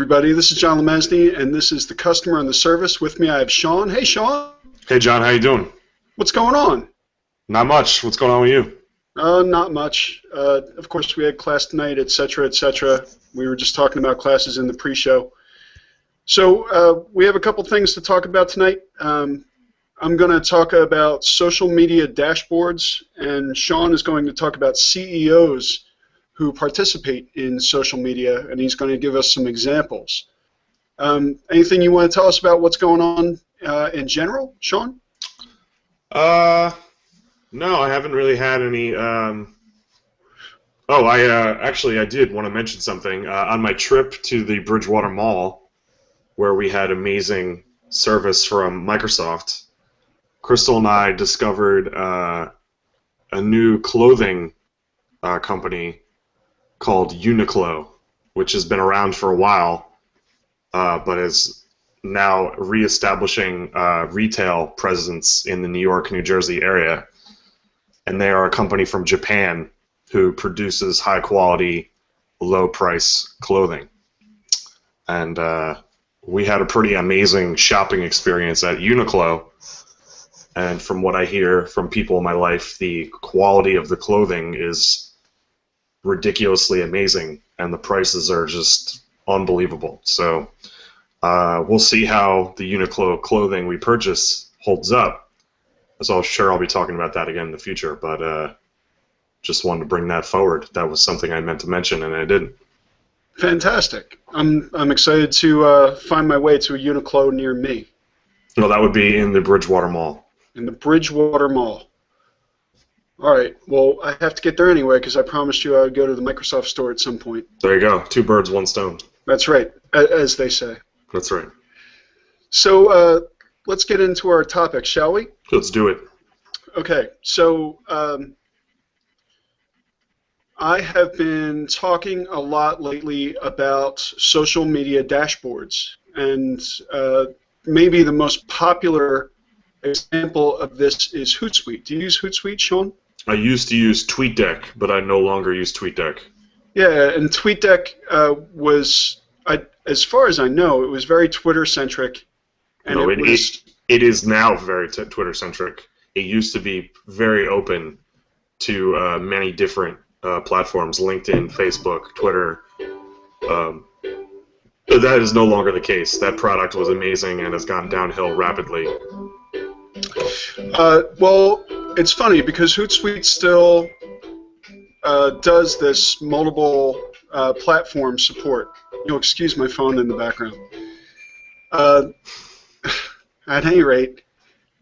everybody. This is John Lemesny, and this is the Customer and the Service. With me, I have Sean. Hey, Sean. Hey, John. How you doing? What's going on? Not much. What's going on with you? Not much. Of course, we had class tonight, etc., etc. We were just talking about classes in the pre-show. So we have a couple things to talk about tonight. I'm going to talk about social media dashboards, and Sean is going to talk about CEOs who participate in social media, and he's going to give us some examples. Anything you want to tell us about what's going on in general, Sean? No, I haven't really had any. Actually, I did want to mention something. On my trip to the Bridgewater Mall, where we had amazing service from Microsoft, Crystal and I discovered a new clothing company called Uniqlo, which has been around for a while, but is now reestablishing retail presence in the New York, New Jersey area. And they are a company from Japan who produces high-quality, low-price clothing. And we had a pretty amazing shopping experience at Uniqlo. And from what I hear from people in my life, the quality of the clothing is ridiculously amazing, and the prices are just unbelievable. So we'll see how the Uniqlo clothing we purchase holds up. So I'm sure I'll be talking about that again in the future, but just wanted to bring that forward. That was something I meant to mention, and I didn't. Fantastic. I'm excited to find my way to a Uniqlo near me. No, that would be in the Bridgewater Mall. In the Bridgewater Mall. All right. Well, I have to get there anyway because I promised you I would go to the Microsoft store at some point. There you go. 2 birds, 1 stone. That's right, as they say. That's right. So let's get into our topic, shall we? Let's do it. Okay. So I have been talking a lot lately about social media dashboards, and maybe the most popular example of this is Hootsuite. Do you use Hootsuite, Sean? I used to use TweetDeck, but I no longer use TweetDeck. Yeah, and TweetDeck was, as far as I know, it was very Twitter-centric. And no, it is now very Twitter-centric. It used to be very open to many different platforms, LinkedIn, Facebook, Twitter. But that is no longer the case. That product was amazing and has gone downhill rapidly. Well, it's funny because Hootsuite still does this multiple platform support. You'll excuse my phone in the background. At any rate,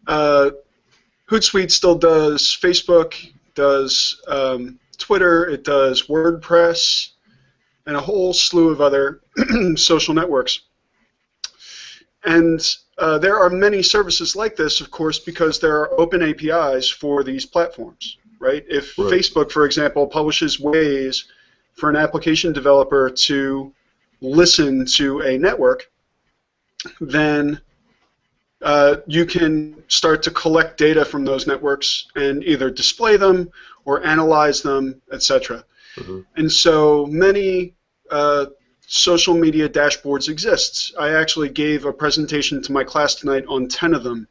Hootsuite still does Facebook, does Twitter, it does WordPress, and a whole slew of other social networks. And there are many services like this, of course, because there are open APIs for these platforms, right? If Facebook, for example, publishes ways for an application developer to listen to a network, then you can start to collect data from those networks and either display them or analyze them, etc. Mm-hmm. And so many social media dashboards exist. I actually gave a presentation to my class tonight on 10 of them.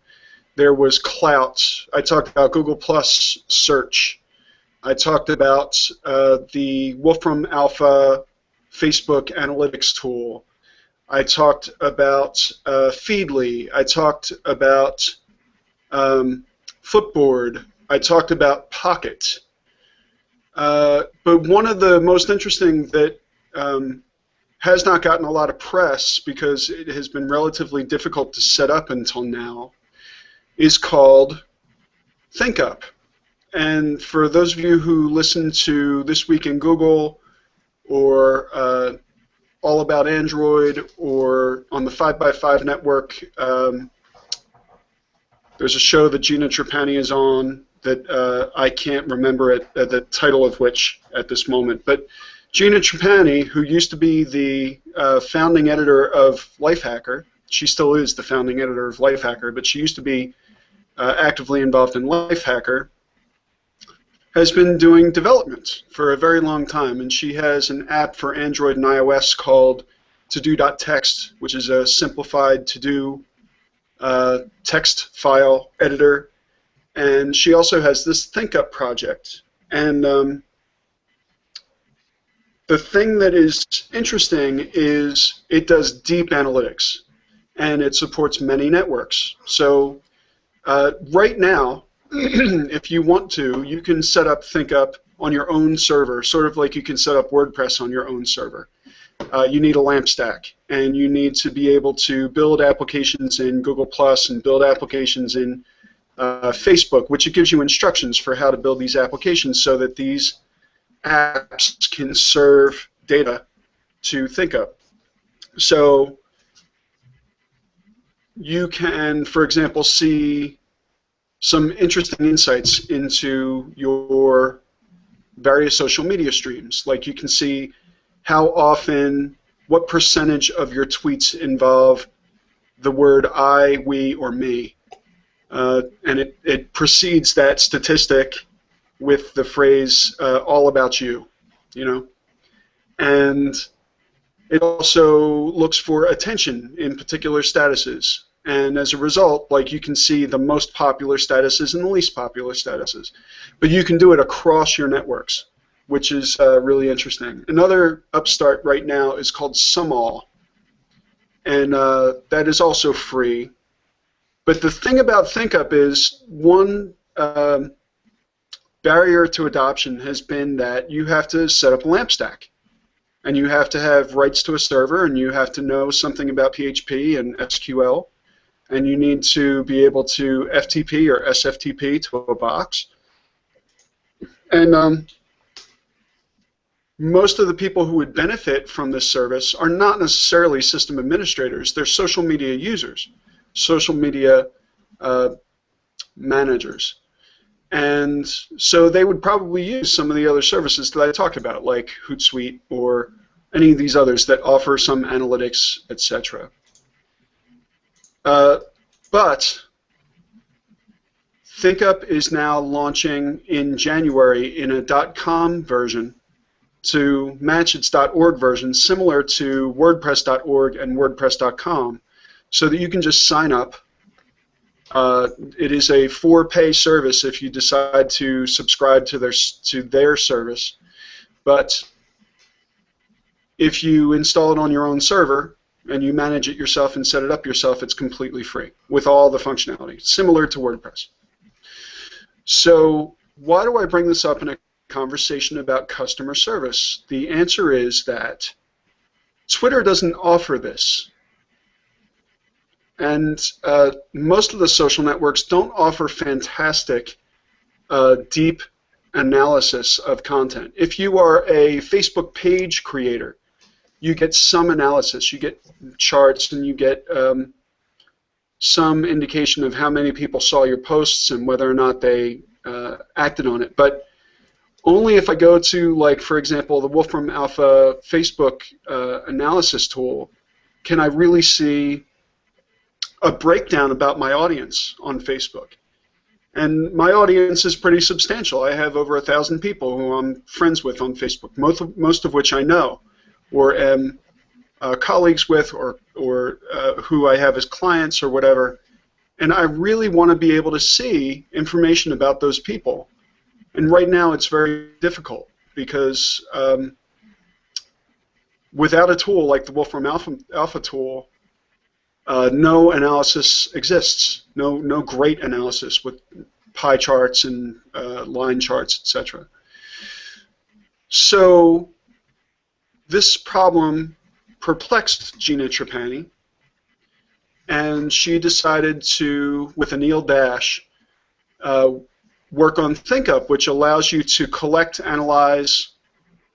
There was Clout. I talked about Google Plus search. I talked about the Wolfram Alpha Facebook analytics tool. I talked about Feedly. I talked about Flipboard. I talked about Pocket. But one of the most interesting that has not gotten a lot of press because it has been relatively difficult to set up until now is called ThinkUp. And for those of you who listen to This Week in Google or All About Android or on the 5x5 network, there's a show that Gina Trapani is on that I can't remember the title of which at this moment. But Gina Trapani, who used to be the founding editor of Lifehacker, she still is the founding editor of Lifehacker, but she used to be actively involved in Lifehacker, has been doing development for a very long time, and she has an app for Android and iOS called to-do.txt, which is a simplified to-do text file editor. And she also has this ThinkUp project. And the thing that is interesting is it does deep analytics, and it supports many networks. So right now, if you want to, you can set up ThinkUp on your own server, sort of like you can set up WordPress on your own server. You need a LAMP stack, and you need to be able to build applications in Google Plus and build applications in Facebook, which it gives you instructions for how to build these applications so that these apps can serve data to ThinkUp. So you can, for example, see some interesting insights into your various social media streams. Like you can see how often, what percentage of your tweets involve the word I, we, or me. And it precedes that statistic with the phrase all about you, you know. And it also looks for attention in particular statuses. And as a result, like you can see the most popular statuses and the least popular statuses. But you can do it across your networks, which is really interesting. Another upstart right now is called Sumall, and that is also free. But the thing about ThinkUp is one barrier to adoption has been that you have to set up a LAMP stack, and you have to have rights to a server, and you have to know something about PHP and SQL, and you need to be able to FTP or SFTP to a box. And most of the people who would benefit from this service are not necessarily system administrators. They're social media users, social media managers. And so they would probably use some of the other services that I talked about, like Hootsuite or any of these others that offer some analytics, etc. But ThinkUp is now launching in January in a .com version to match its .org version, similar to WordPress.org and WordPress.com, so that you can just sign up. It is a for-pay service if you decide to subscribe to their service, but if you install it on your own server and you manage it yourself and set it up yourself, it's completely free with all the functionality, similar to WordPress. So why do I bring this up in a conversation about customer service? The answer is that Twitter doesn't offer this. And most of the social networks don't offer fantastic, deep analysis of content. If you are a Facebook page creator, you get some analysis. You get charts, and you get some indication of how many people saw your posts and whether or not they acted on it. But only if I go to, like, for example, the Wolfram Alpha Facebook analysis tool can I really see a breakdown about my audience on Facebook. And my audience is pretty substantial. I have over 1,000 people who I'm friends with on Facebook, most of which I know, or am colleagues with, or who I have as clients or whatever. And I really want to be able to see information about those people. And right now it's very difficult because without a tool like the Wolfram Alpha tool, no analysis exists. No great analysis with pie charts and line charts, etc. So this problem perplexed Gina Trapani, and she decided to, with Anil Dash, work on ThinkUp, which allows you to collect, analyze,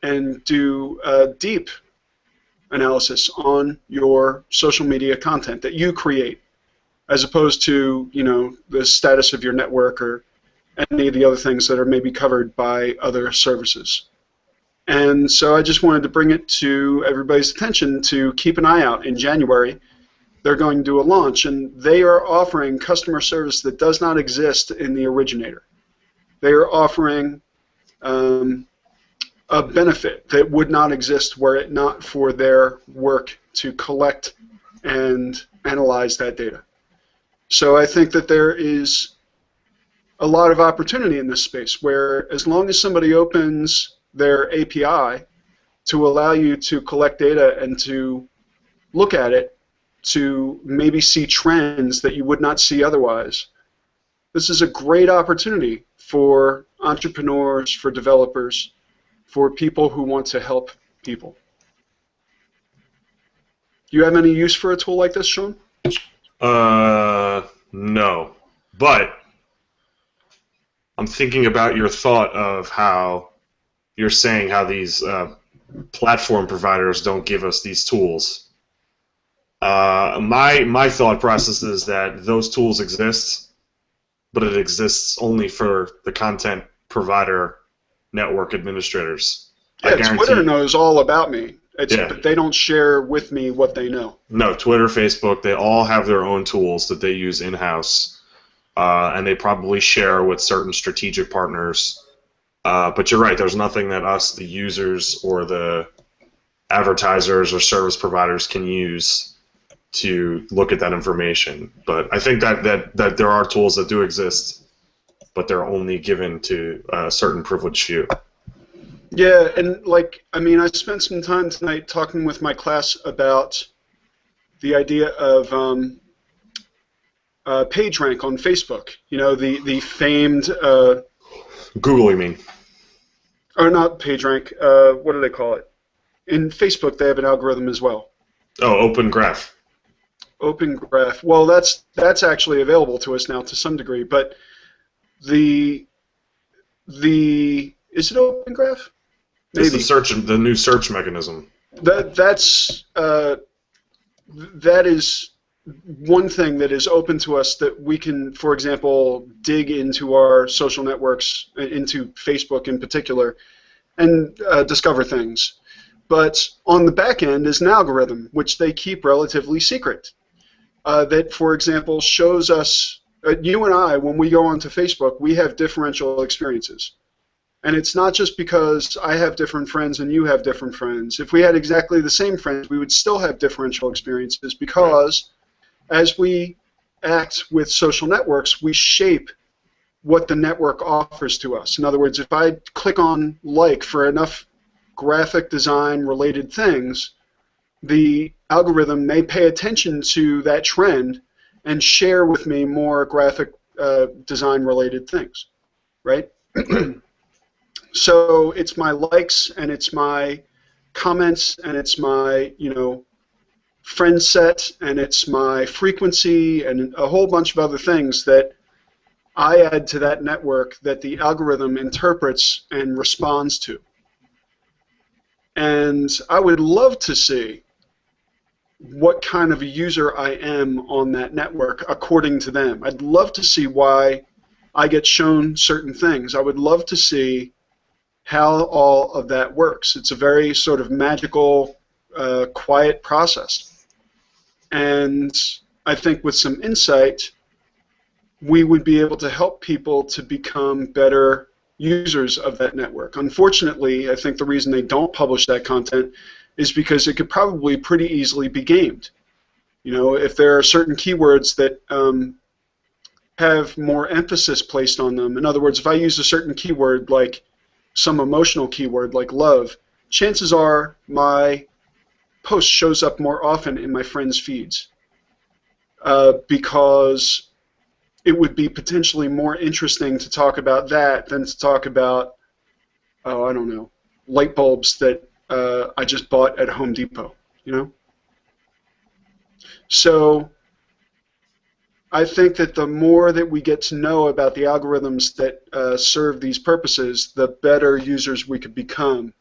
and do deep analysis on your social media content that you create, as opposed to, you know, the status of your network or any of the other things that are maybe covered by other services. And so I just wanted to bring it to everybody's attention to keep an eye out. In January, they're going to do a launch, and they are offering customer service that does not exist in the originator. They are offering a benefit that would not exist were it not for their work to collect and analyze that data. So I think that there is a lot of opportunity in this space where as long as somebody opens their API to allow you to collect data and to look at it, to maybe see trends that you would not see otherwise, this is a great opportunity for entrepreneurs, for developers, for people who want to help people. Do you have any use for a tool like this, Sean? No. But I'm thinking about your thought of how you're saying how these platform providers don't give us these tools. My thought process is that those tools exist, but it exists only for the content provider network administrators. Yeah, Twitter knows all about me. Yeah. But they don't share with me what they know. No, Twitter, Facebook, they all have their own tools that they use in-house, and they probably share with certain strategic partners. But you're right, there's nothing that us, the users, or the advertisers or service providers can use to look at that information. But I think that there are tools that do exist, but they're only given to a certain privileged few. Yeah, and I spent some time tonight talking with my class about the idea of PageRank on Facebook. You know, the famed Google, you mean? Or not PageRank. What do they call it? In Facebook, they have an algorithm as well. Oh, Open Graph. Open Graph. Well, that's actually available to us now to some degree, but is it Open Graph? Maybe. It's the new search mechanism. That is one thing that is open to us that we can, for example, dig into our social networks, into Facebook in particular, and discover things. But on the back end is an algorithm, which they keep relatively secret, that, for example, shows us, you and I, when we go onto Facebook, we have differential experiences. And it's not just because I have different friends and you have different friends. If we had exactly the same friends, we would still have differential experiences because as we act with social networks, we shape what the network offers to us. In other words, if I click on like for enough graphic design related things, the algorithm may pay attention to that trend and share with me more graphic design related things, right? So it's my likes and it's my comments and it's my, friend set and it's my frequency and a whole bunch of other things that I add to that network that the algorithm interprets and responds to. And I would love to see what kind of a user I am on that network according to them. I'd love to see why I get shown certain things. I would love to see how all of that works. It's a very sort of magical, quiet process. And I think with some insight, we would be able to help people to become better users of that network. Unfortunately, I think the reason they don't publish that content is because it could probably pretty easily be gamed. If there are certain keywords that have more emphasis placed on them, in other words, if I use a certain keyword like some emotional keyword like love, chances are my post shows up more often in my friends' feeds because it would be potentially more interesting to talk about that than to talk about, I don't know, light bulbs that I just bought at Home Depot, So I think that the more that we get to know about the algorithms that serve these purposes, the better users we could become.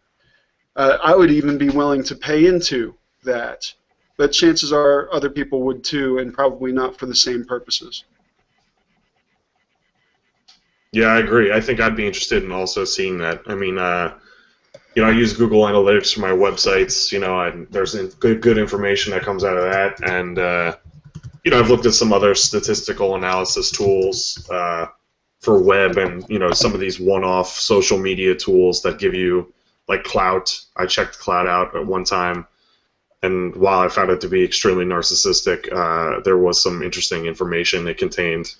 I would even be willing to pay into that, but chances are other people would too, and probably not for the same purposes. Yeah, I agree. I think I'd be interested in also seeing that. I mean, I use Google Analytics for my websites. There's good information that comes out of that, and I've looked at some other statistical analysis tools for web and some of these one-off social media tools that give you like Clout. I checked Clout out at one time, and while I found it to be extremely narcissistic, there was some interesting information it contained.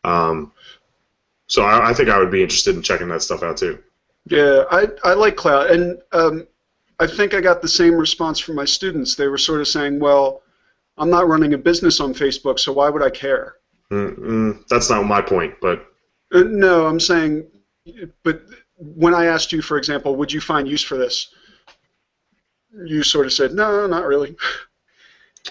So I think I would be interested in checking that stuff out too. Yeah, I like Clout, and I think I got the same response from my students. They were sort of saying, well, I'm not running a business on Facebook, so why would I care? That's not my point, but... No, I'm saying, but when I asked you, for example, would you find use for this? You sort of said, no, not really.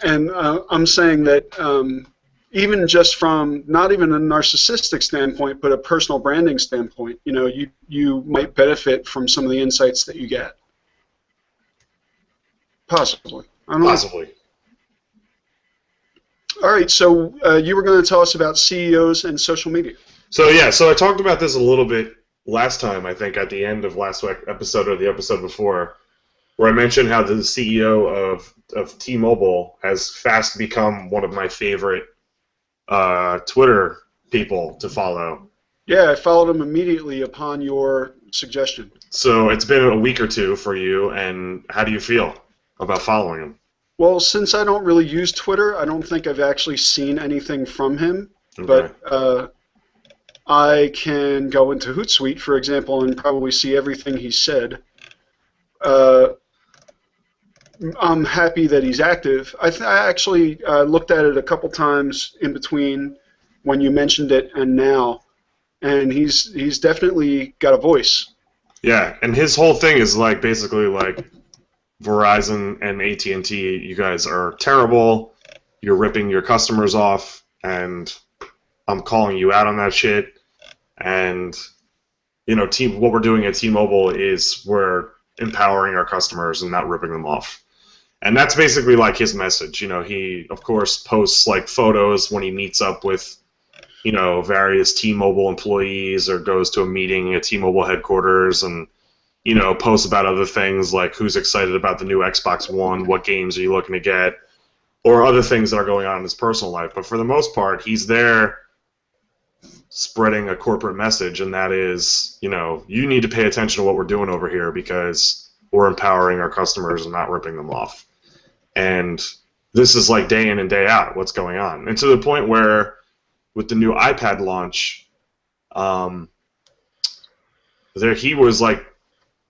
And I'm saying that even just from not even a narcissistic standpoint, but a personal branding standpoint, you know, you might benefit from some of the insights that you get. Possibly. I don't know. Possibly. All right, so you were going to tell us about CEOs and social media. So yeah, so I talked about this a little bit last time, I think, at the end of last episode or the episode before, where I mentioned how the CEO of T-Mobile has fast become one of my favorite Twitter people to follow. Yeah, I followed him immediately upon your suggestion. So it's been a week or two for you, and how do you feel about following him? Well, since I don't really use Twitter, I don't think I've actually seen anything from him. Okay. But I can go into Hootsuite, for example, and probably see everything he said. I'm happy that he's active. I actually looked at it a couple times in between when you mentioned it and now, and he's definitely got a voice. Yeah, and his whole thing is like basically like Verizon and AT&T, you guys are terrible. You're ripping your customers off, and I'm calling you out on that shit. And you know, what we're doing at T-Mobile is we're empowering our customers and not ripping them off. And that's basically like his message. You know, he of course posts like photos when he meets up with, you know, various T-Mobile employees or goes to a meeting at T-Mobile headquarters, and you know, posts about other things like who's excited about the new Xbox One, what games are you looking to get, or other things that are going on in his personal life. But for the most part, he's there spreading a corporate message, and that is, you know, you need to pay attention to what we're doing over here because we're empowering our customers and not ripping them off. And this is like day in and day out what's going on. And to the point where with the new iPad launch, he was like,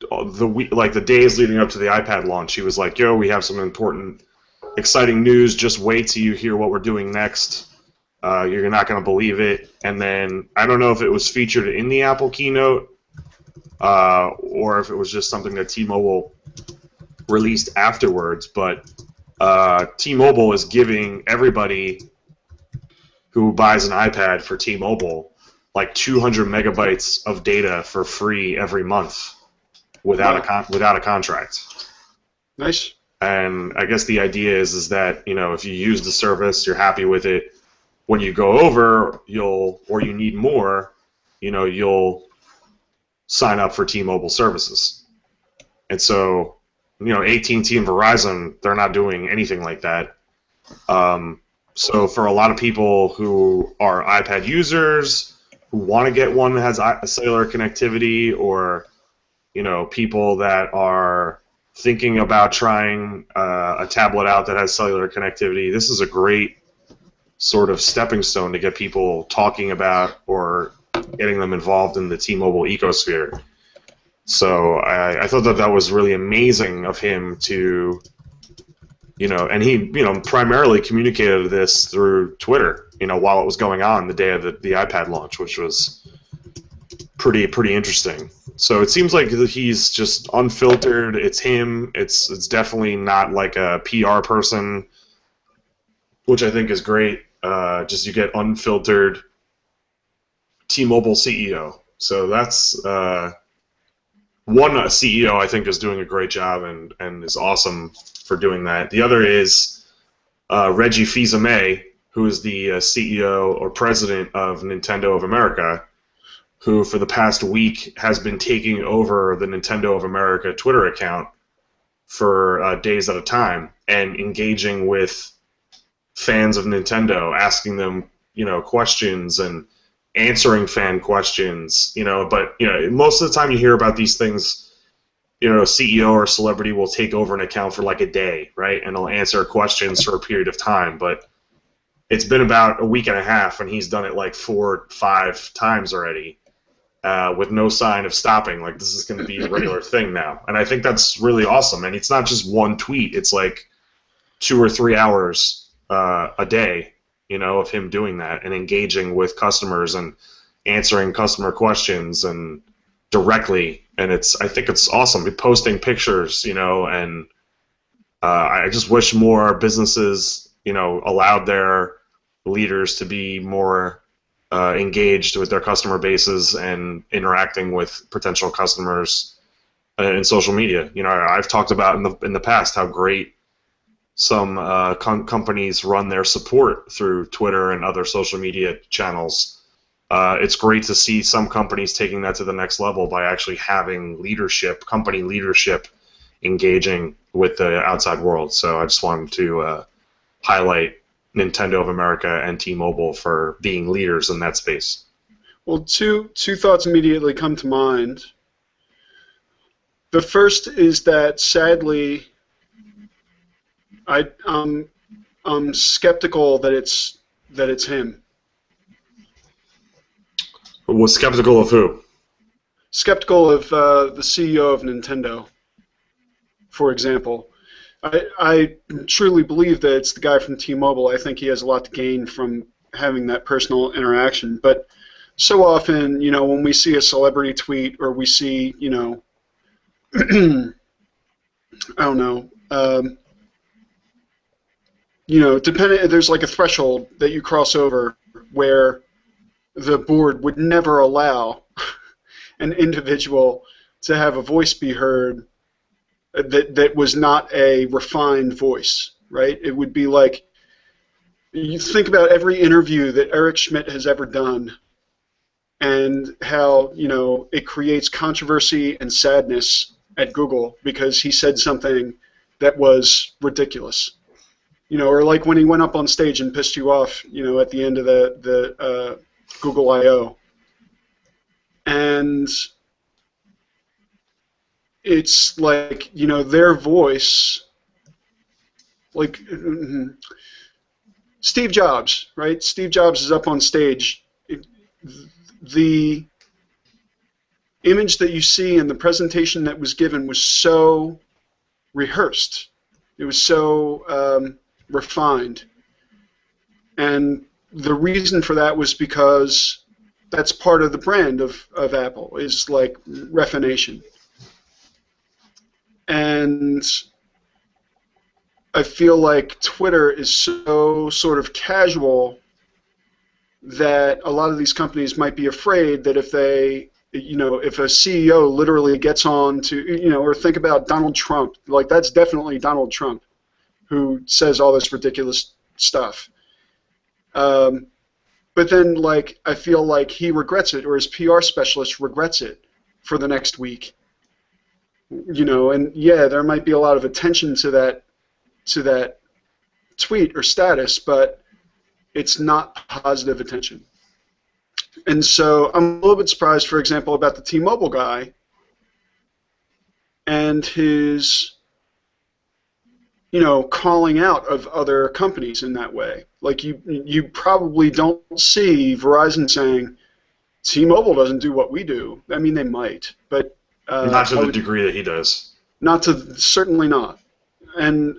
the days leading up to the iPad launch, he was like, yo, we have some important, exciting news. Just wait till you hear what we're doing next. You're not going to believe it. And then I don't know if it was featured in the Apple keynote or if it was just something that T-Mobile released afterwards. But T-Mobile is giving everybody who buys an iPad for T-Mobile like 200 megabytes of data for free every month. Without a contract. Nice. And I guess the idea is that, you know, if you use the service, you're happy with it. When you go over, or you need more, you know, you'll sign up for T-Mobile services. And so, you know, AT&T and Verizon, they're not doing anything like that. So for a lot of people who are iPad users, who want to get one that has cellular connectivity, or you know, people that are thinking about trying a tablet out that has cellular connectivity, this is a great sort of stepping stone to get people talking about or getting them involved in the T-Mobile ecosphere. So I thought that was really amazing of him to, you know, and he, you know, primarily communicated this through Twitter, you know, while it was going on the day of the iPad launch, which was pretty interesting. So it seems like he's just unfiltered. It's him. It's definitely not like a PR person, which I think is great. Just you get unfiltered T-Mobile CEO. So that's one CEO I think is doing a great job and is awesome for doing that. The other is Reggie Fils-Aimé, who is the CEO or president of Nintendo of America, who for the past week has been taking over the Nintendo of America Twitter account for days at a time and engaging with fans of Nintendo, asking them, you know, questions and answering fan questions, you know. But you know, most of the time you hear about these things, a CEO or a celebrity will take over an account for like a day, right? And they'll answer questions for a period of time. But it's been about a week and a half, and he's done it like 4 or 5 times already, with no sign of stopping. Like, this is going to be a regular thing now. And I think that's really awesome. And it's not just one tweet. It's like 2 or 3 hours a day, of him doing that and engaging with customers and answering customer questions and directly. And I think it's awesome. Posting pictures, and I just wish more businesses, allowed their leaders to be more engaged with their customer bases and interacting with potential customers in social media. I've talked about in the past how great some companies run their support through Twitter and other social media channels. It's great to see some companies taking that to the next level by actually having company leadership, engaging with the outside world. So I just wanted to highlight Nintendo of America and T-Mobile for being leaders in that space. Well, two thoughts immediately come to mind. The first is that, sadly, I'm skeptical that it's him. Was skeptical of who? Skeptical of the CEO of Nintendo, for example. I truly believe that it's the guy from T-Mobile. I think he has a lot to gain from having that personal interaction. But so often, when we see a celebrity tweet or we see, I don't know, there's like a threshold that you cross over where the board would never allow an individual to have a voice be heard that was not a refined voice, right? It would be like, you think about every interview that Eric Schmidt has ever done and how, it creates controversy and sadness at Google because he said something that was ridiculous. Or like when he went up on stage and pissed you off, at the end of the Google I/O. And it's like, their voice, like Steve Jobs, right? Steve Jobs is up on stage. The image that you see and the presentation that was given was so rehearsed. It was so refined. And the reason for that was because that's part of the brand of Apple, is like refination. And I feel like Twitter is so sort of casual that a lot of these companies might be afraid that if they, if a CEO literally gets on to, or think about Donald Trump, like that's definitely Donald Trump who says all this ridiculous stuff. But then, like, I feel like he regrets it, or his PR specialist regrets it for the next week. And yeah, there might be a lot of attention to that tweet or status, but it's not positive attention. And so I'm a little bit surprised, for example, about the T-Mobile guy and his, calling out of other companies in that way. Like you probably don't see Verizon saying, T-Mobile doesn't do what we do. I mean, they might, but not to the degree that he does. Certainly not. And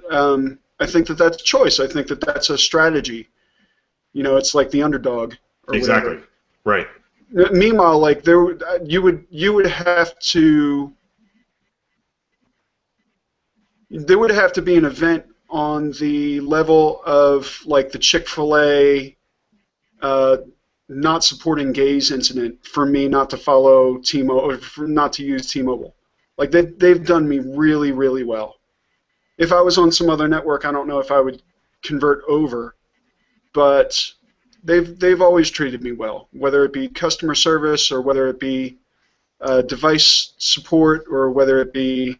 I think that that's a choice. I think that that's a strategy. It's like the underdog. Or exactly. Whatever. Right. Meanwhile, like you would have to. There would have to be an event on the level of like the Chick-fil-A not supporting gays incident for me not to follow T-Mobile, or not to use T-Mobile. Like they've done me really, really well. If I was on some other network, I don't know if I would convert over, but they've always treated me well, whether it be customer service or whether it be device support or whether it be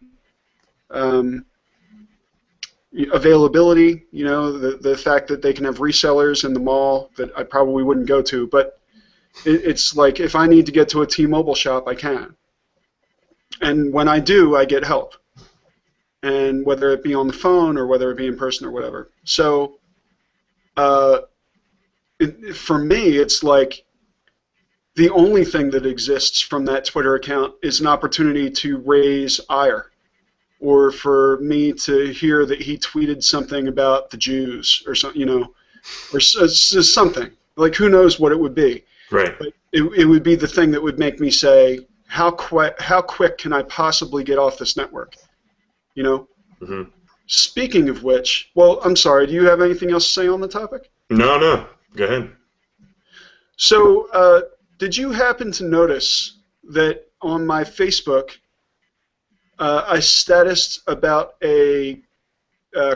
availability, the fact that they can have resellers in the mall that I probably wouldn't go to, but it's like if I need to get to a T-Mobile shop, I can. And when I do, I get help. And whether it be on the phone or whether it be in person or whatever. So for me, it's like the only thing that exists from that Twitter account is an opportunity to raise ire, or for me to hear that he tweeted something about the Jews or something, or something. Like, who knows what it would be? Right. But it would be the thing that would make me say, how quick can I possibly get off this network? Mm-hmm. Speaking of which, well, I'm sorry, do you have anything else to say on the topic? No. Go ahead. So, did you happen to notice that on my Facebook, I statused about a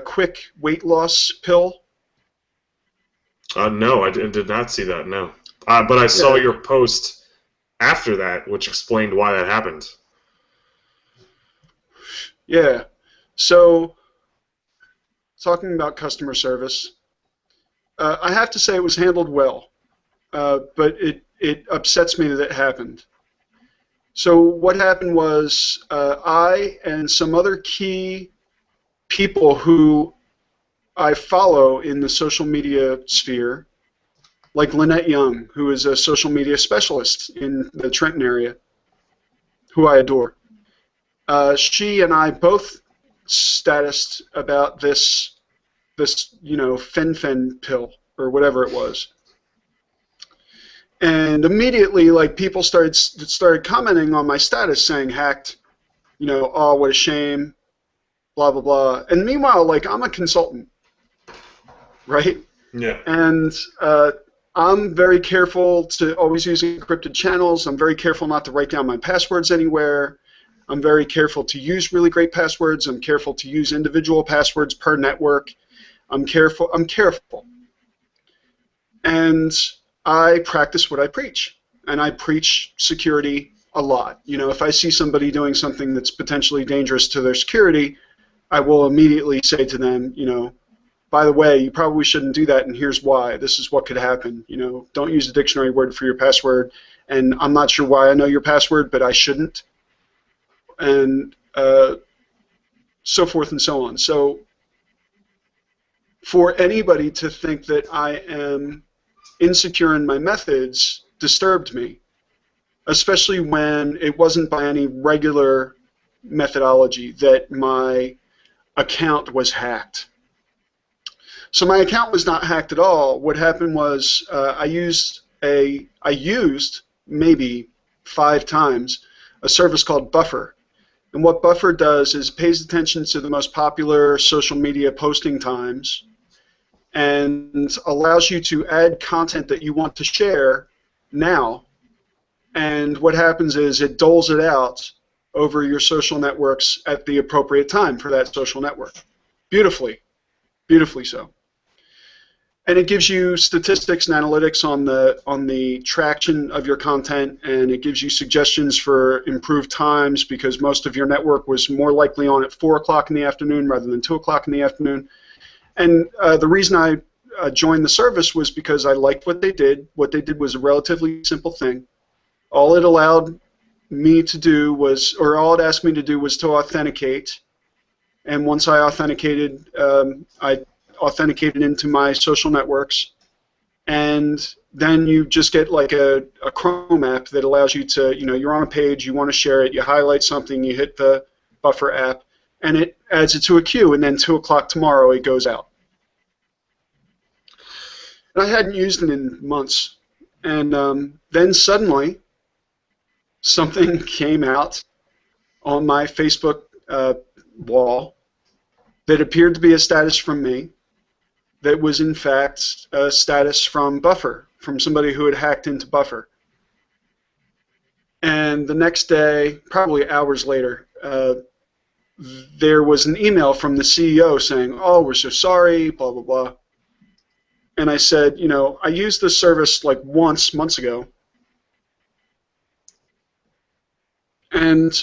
quick weight loss pill? No, I did not see that, no. But I saw your post after that, which explained why that happened. Yeah. So, talking about customer service, I have to say it was handled well, but it upsets me that it happened. So what happened was I and some other key people who I follow in the social media sphere, like Lynette Young, who is a social media specialist in the Trenton area, who I adore. She and I both statused about this Fen-Phen pill or whatever it was. And immediately, like, people started commenting on my status saying hacked, oh, what a shame, blah, blah, blah. And meanwhile, like, I'm a consultant, right? Yeah. And I'm very careful to always use encrypted channels. I'm very careful not to write down my passwords anywhere. I'm very careful to use really great passwords. I'm careful to use individual passwords per network. I'm careful. And I practice what I preach, and I preach security a lot. If I see somebody doing something that's potentially dangerous to their security, I will immediately say to them, by the way, you probably shouldn't do that, and here's why. This is what could happen. Don't use a dictionary word for your password, and I'm not sure why I know your password, but I shouldn't, and so forth and so on. So for anybody to think that I am insecure in my methods disturbed me, especially when it wasn't by any regular methodology that my account was hacked. So my account was not hacked at all. What happened was I used maybe 5 times a service called Buffer. And what Buffer does is pays attention to the most popular social media posting times and allows you to add content that you want to share now. And what happens is it doles it out over your social networks at the appropriate time for that social network. Beautifully so. And it gives you statistics and analytics on the traction of your content, and it gives you suggestions for improved times because most of your network was more likely on at 4 o'clock in the afternoon rather than 2 o'clock in the afternoon. And the reason I joined the service was because I liked what they did. What they did was a relatively simple thing. All it allowed me to do was, or all it asked me to do was to authenticate. And once I authenticated, I authenticated into my social networks. And then you just get like a Chrome app that allows you to, you're on a page, you want to share it, you highlight something, you hit the Buffer app, and it adds it to a queue, and then 2 o'clock tomorrow it goes out. And I hadn't used it in months. And then suddenly something came out on my Facebook wall that appeared to be a status from me that was in fact a status from Buffer, from somebody who had hacked into Buffer. And the next day, probably hours later, there was an email from the CEO saying, oh, we're so sorry, blah, blah, blah. And I said, I used this service like months ago. And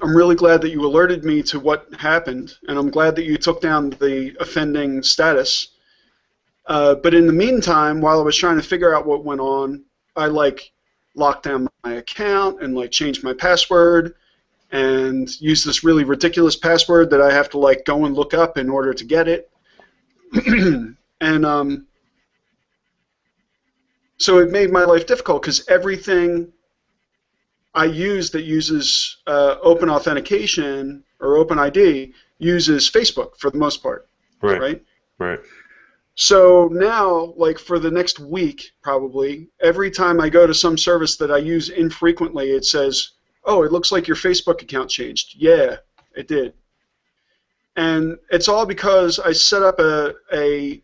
I'm really glad that you alerted me to what happened, and I'm glad that you took down the offending status. But in the meantime, while I was trying to figure out what went on, I locked down my account and changed my password, and use this really ridiculous password that I have to like go and look up in order to get it. And so it made my life difficult because everything I use that uses open authentication or OpenID uses Facebook for the most part, Right. Right. So now, like for the next week, probably, every time I go to some service that I use infrequently, it says, oh, it looks like your Facebook account changed. Yeah, it did. And it's all because I set up a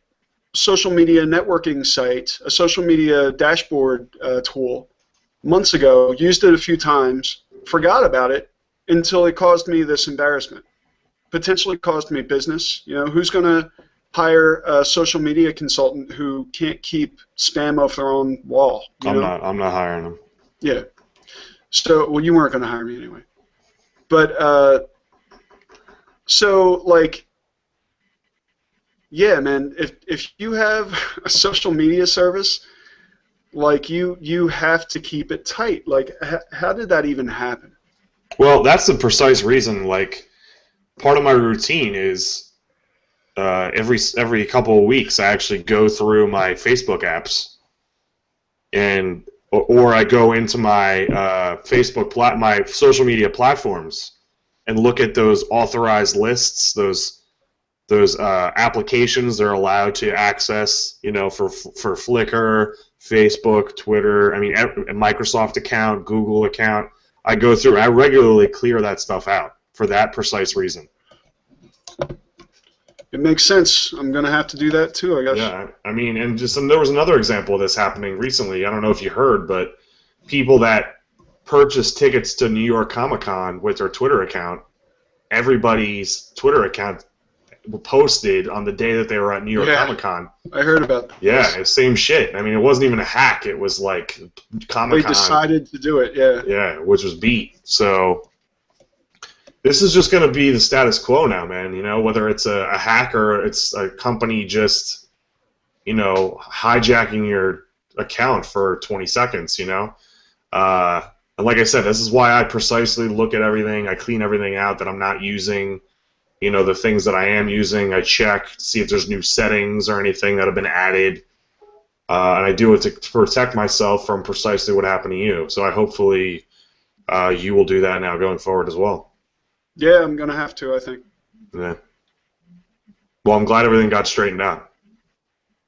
social media networking site, a social media dashboard tool months ago, used it a few times, forgot about it until it caused me this embarrassment. Potentially caused me business. You know, who's going to hire a social media consultant who can't keep spam off their own wall? I'm not hiring them. Yeah. So, well, you weren't going to hire me anyway. But so like, yeah, man. If you have a social media service, like you have to keep it tight. Like, how did that even happen? Well, that's the precise reason. Like, part of my routine is every couple of weeks I actually go through my Facebook apps, and or I go into my my social media platforms and look at those authorized lists, those applications they're allowed to access, you know, for Flickr, Facebook, Twitter, I mean, Microsoft account, Google account. I go through, I regularly clear that stuff out for that precise reason. It makes sense. I'm going to have to do that too, I guess. Yeah, I mean, and there was another example of this happening recently. I don't know if you heard, but people that purchased tickets to New York Comic Con with their Twitter account, everybody's Twitter account posted on the day that they were at New York Comic Con. I heard about that. Yeah, it's same shit. I mean, it wasn't even a hack. It was like Comic Con. They decided to do it, yeah. Yeah, which was beat. So this is just going to be the status quo now, man. You know, whether it's a hack or it's a company just, you know, hijacking your account for 20 seconds, you know. And like I said, this is why I precisely look at everything. I clean everything out that I'm not using. You know, the things that I am using, I check to see if there's new settings or anything that have been added. And I do it to protect myself from precisely what happened to you. So hopefully you will do that now going forward as well. Yeah, I'm going to have to, I think. Yeah. Well, I'm glad everything got straightened out.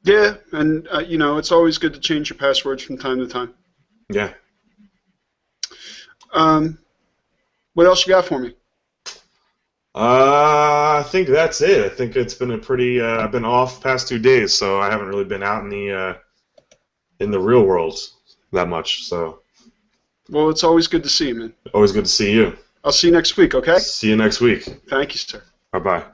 Yeah, and, you know, it's always good to change your passwords from time to time. Yeah. What else you got for me? I think that's it. I think it's been a pretty. I've been off past 2 days, so I haven't really been out in the real world that much. So. Well, it's always good to see you, man. Always good to see you. I'll see you next week. Okay. See you next week. Thank you, sir. Bye bye.